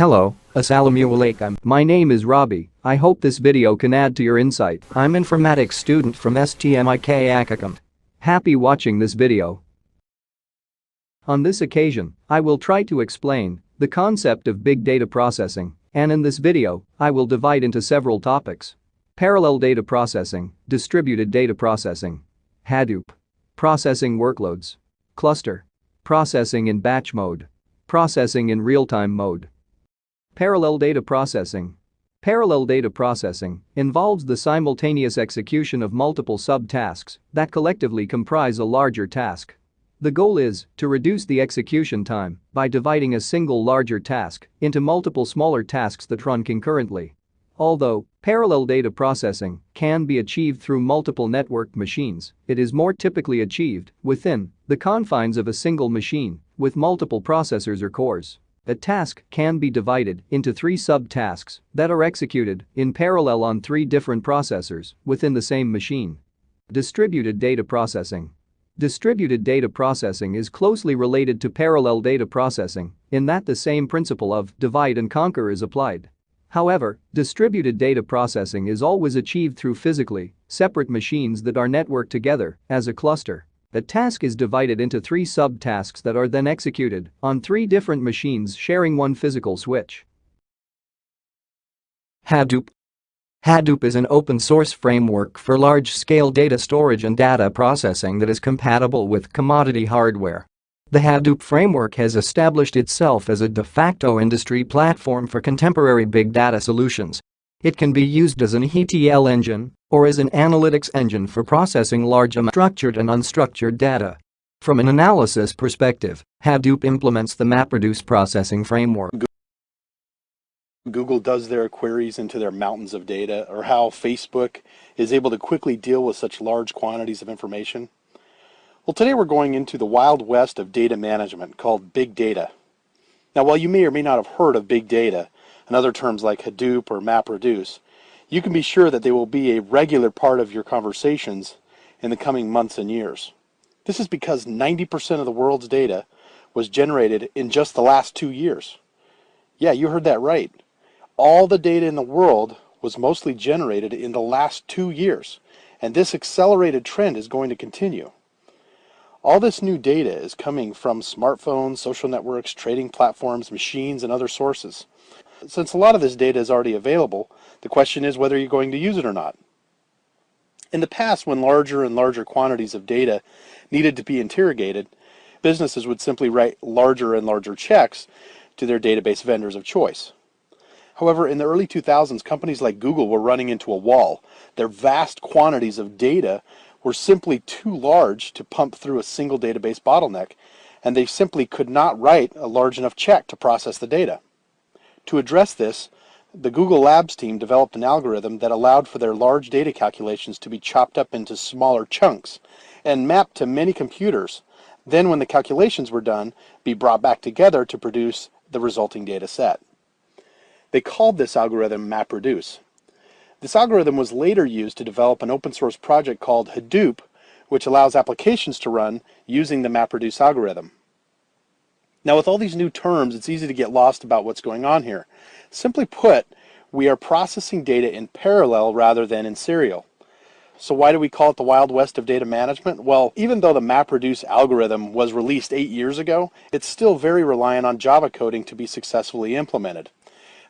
Hello, assalamu alaikum. My name is Robbie. I hope this video can add to your insight. I'm informatics student from STMIK Akakam. Happy watching this video. On this occasion, I will try to explain the concept of big data processing, and in this video, I will divide into several topics. Parallel data processing, distributed data processing, Hadoop, processing workloads, cluster, processing in batch mode, processing in real-time mode. Parallel data processing. Parallel data processing involves the simultaneous execution of multiple subtasks that collectively comprise a larger task. The goal is to reduce the execution time by dividing a single larger task into multiple smaller tasks that run concurrently. Although parallel data processing can be achieved through multiple networked machines, it is more typically achieved within the confines of a single machine with multiple processors or cores. A task can be divided into 3 subtasks that are executed in parallel on 3 different processors within the same machine. Distributed data processing. Distributed data processing is closely related to parallel data processing in that the same principle of divide and conquer is applied. However, distributed data processing is always achieved through physically separate machines that are networked together as a cluster. A task is divided into 3 subtasks that are then executed on 3 different machines sharing one physical switch. Hadoop. Hadoop is an open-source framework for large-scale data storage and data processing that is compatible with commodity hardware. The Hadoop framework has established itself as a de facto industry platform for contemporary big data solutions. It can be used as an ETL engine or as an analytics engine for processing large amounts of structured and unstructured data. From an analysis perspective, Hadoop implements the MapReduce processing framework. Google does their queries into their mountains of data, or how Facebook is able to quickly deal with such large quantities of information. Well, today we're going into the wild west of data management called big data. Now, while you may or may not have heard of big data and other terms like Hadoop or MapReduce, you can be sure that they will be a regular part of your conversations in the coming months and years. This is because 90% of the world's data was generated in just the last 2 years. Yeah, you heard that right. All the data in the world was mostly generated in the last 2 years, and this accelerated trend is going to continue. All this new data is coming from smartphones, social networks, trading platforms, machines, and other sources. Since a lot of this data is already available, the question is whether you're going to use it or not. In the past, when larger and larger quantities of data needed to be interrogated, businesses would simply write larger and larger checks to their database vendors of choice. However, in the early 2000s, companies like Google were running into a wall. Their vast quantities of data were simply too large to pump through a single database bottleneck, and they simply could not write a large enough check to process the data. To address this, the Google Labs team developed an algorithm that allowed for their large data calculations to be chopped up into smaller chunks and mapped to many computers. Then, when the calculations were done, be brought back together to produce the resulting data set. They called this algorithm MapReduce. This algorithm was later used to develop an open source project called Hadoop, which allows applications to run using the MapReduce algorithm. Now, with all these new terms, it's easy to get lost about what's going on here. Simply put, we are processing data in parallel rather than in serial. So why do we call it the Wild West of data management? Well, even though the MapReduce algorithm was released 8 years ago, it's still very reliant on Java coding to be successfully implemented.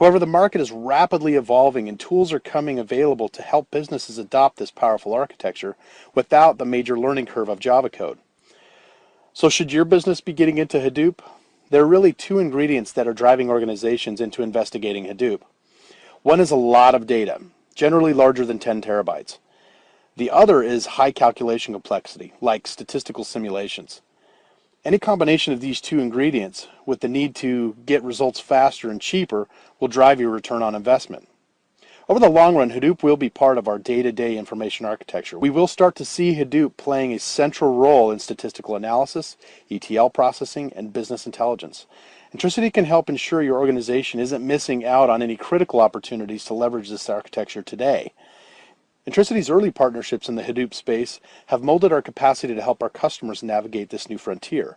However, the market is rapidly evolving and tools are coming available to help businesses adopt this powerful architecture without the major learning curve of Java code. So should your business be getting into Hadoop? There are really 2 ingredients that are driving organizations into investigating Hadoop. One is a lot of data, generally larger than 10 terabytes. The other is high calculation complexity, like statistical simulations. Any combination of these 2 ingredients with the need to get results faster and cheaper will drive your return on investment. Over the long run, Hadoop will be part of our day-to-day information architecture. We will start to see Hadoop playing a central role in statistical analysis, ETL processing, and business intelligence. Intricity can help ensure your organization isn't missing out on any critical opportunities to leverage this architecture today. Intricity's early partnerships in the Hadoop space have molded our capacity to help our customers navigate this new frontier.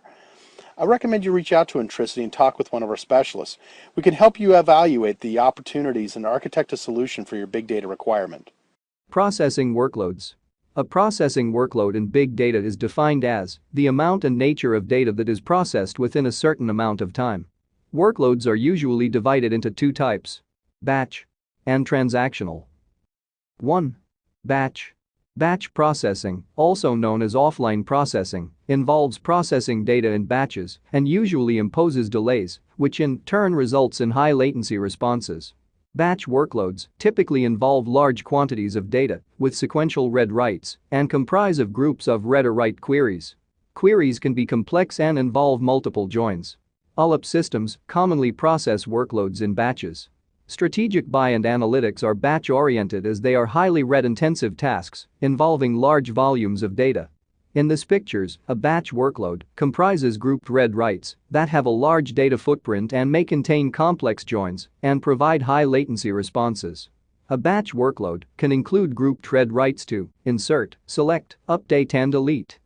I recommend you reach out to Intricity and talk with one of our specialists. We can help you evaluate the opportunities and architect a solution for your big data requirement. Processing workloads. A processing workload in big data is defined as the amount and nature of data that is processed within a certain amount of time. Workloads are usually divided into two types: batch and transactional. 1. Batch. Batch processing, also known as offline processing, involves processing data in batches and usually imposes delays, which in turn results in high latency responses. Batch workloads typically involve large quantities of data with sequential read-writes and comprise of groups of read or write queries. Queries can be complex and involve multiple joins. All-up systems commonly process workloads in batches. Strategic buy and analytics are batch-oriented as they are highly read-intensive tasks involving large volumes of data. In this pictures, a batch workload comprises grouped read-writes that have a large data footprint and may contain complex joins and provide high latency responses. A batch workload can include grouped read-writes to insert, select, update and delete.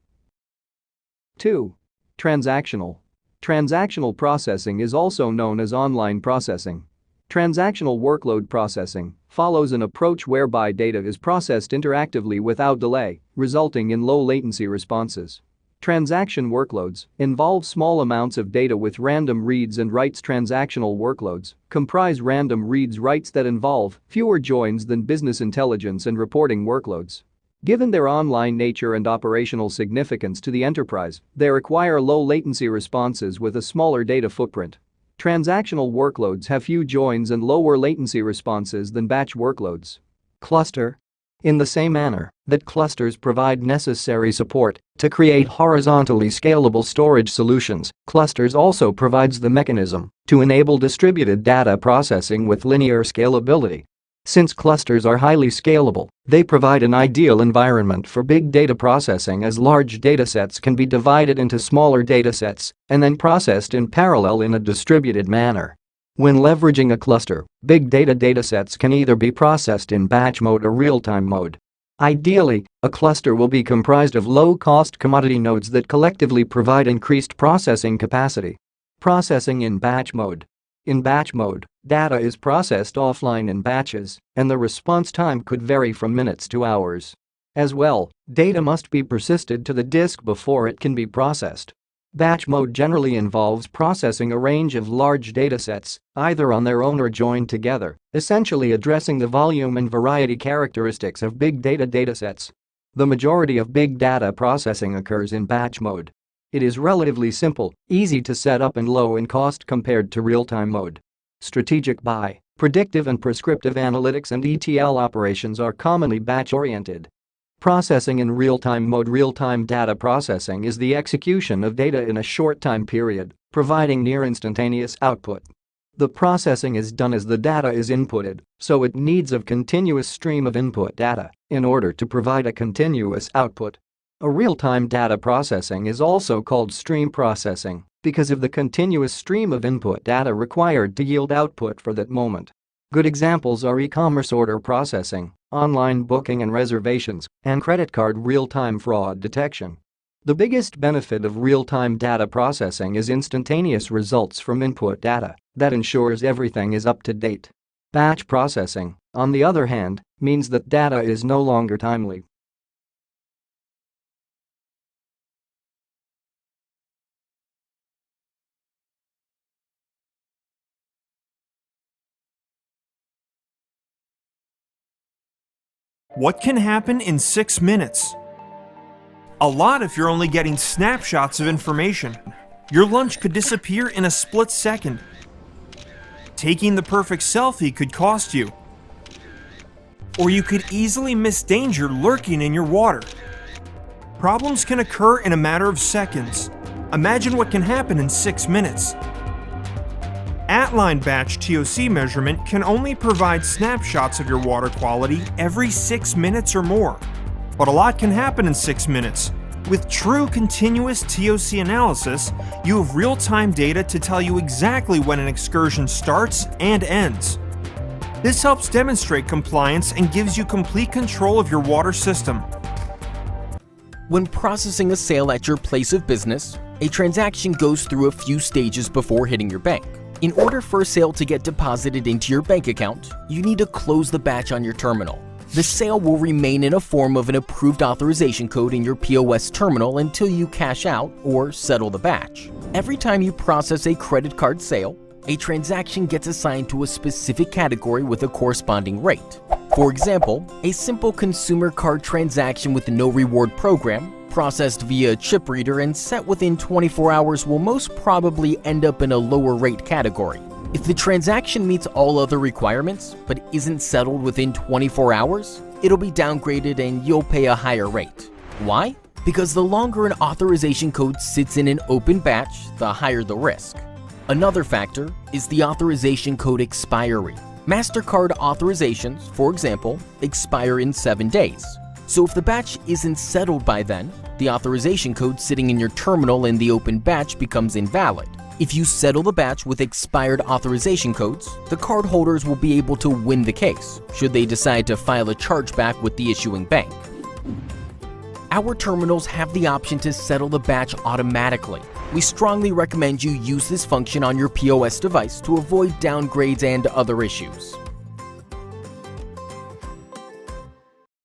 2. Transactional. Transactional processing is also known as online processing. Transactional workload processing follows an approach whereby data is processed interactively without delay, resulting in low latency responses. Transaction workloads involve small amounts of data with random reads and writes. Transactional workloads comprise random reads-writes that involve fewer joins than business intelligence and reporting workloads. Given their online nature and operational significance to the enterprise, they require low latency responses with a smaller data footprint. Transactional workloads have few joins and lower latency responses than batch workloads. Cluster. In the same manner that clusters provide necessary support to create horizontally scalable storage solutions, clusters also provides the mechanism to enable distributed data processing with linear scalability. Since clusters are highly scalable, they provide an ideal environment for big data processing as large datasets can be divided into smaller datasets and then processed in parallel in a distributed manner. When leveraging a cluster, big data datasets can either be processed in batch mode or real-time mode. Ideally, a cluster will be comprised of low-cost commodity nodes that collectively provide increased processing capacity. Processing in batch mode. In batch mode, data is processed offline in batches, and the response time could vary from minutes to hours. As well, data must be persisted to the disk before it can be processed. Batch mode generally involves processing a range of large datasets, either on their own or joined together, essentially addressing the volume and variety characteristics of big data datasets. The majority of big data processing occurs in batch mode. It is relatively simple, easy to set up and low in cost compared to real-time mode. Strategic buy, predictive and prescriptive analytics and ETL operations are commonly batch-oriented. Processing in real-time mode. Real-time data processing is the execution of data in a short time period, providing near instantaneous output. The processing is done as the data is inputted, so it needs a continuous stream of input data in order to provide a continuous output. A real-time data processing is also called stream processing because of the continuous stream of input data required to yield output for that moment. Good examples are e-commerce order processing, online booking and reservations, and credit card real-time fraud detection. The biggest benefit of real-time data processing is instantaneous results from input data that ensures everything is up to date. Batch processing, on the other hand, means that data is no longer timely. What can happen in 6 minutes? A lot if you're only getting snapshots of information. Your lunch could disappear in a split second. Taking the perfect selfie could cost you. Or you could easily miss danger lurking in your water. Problems can occur in a matter of seconds. Imagine what can happen in 6 minutes. At-line batch TOC measurement can only provide snapshots of your water quality every 6 minutes or more. But a lot can happen in 6 minutes. With true continuous TOC analysis, you have real-time data to tell you exactly when an excursion starts and ends. This helps demonstrate compliance and gives you complete control of your water system. When processing a sale at your place of business, A transaction goes through a few stages before hitting your bank. In order for a sale to get deposited into your bank account, you need to close the batch on your terminal. The sale will remain in a form of an approved authorization code in your POS terminal until you cash out or settle the batch. Every time you process a credit card sale, a transaction gets assigned to a specific category with a corresponding rate. For example, a simple consumer card transaction with no reward program, processed via a chip reader and set within 24 hours will most probably end up in a lower rate category. If the transaction meets all other requirements, but isn't settled within 24 hours, it'll be downgraded and you'll pay a higher rate. Why? Because the longer an authorization code sits in an open batch, the higher the risk. Another factor is the authorization code expiry. MasterCard authorizations, for example, expire in 7 days. So if the batch isn't settled by then, the authorization code sitting in your terminal in the open batch becomes invalid. If you settle the batch with expired authorization codes, the cardholders will be able to win the case, should they decide to file a chargeback with the issuing bank. Our terminals have the option to settle the batch automatically. We strongly recommend you use this function on your POS device to avoid downgrades and other issues.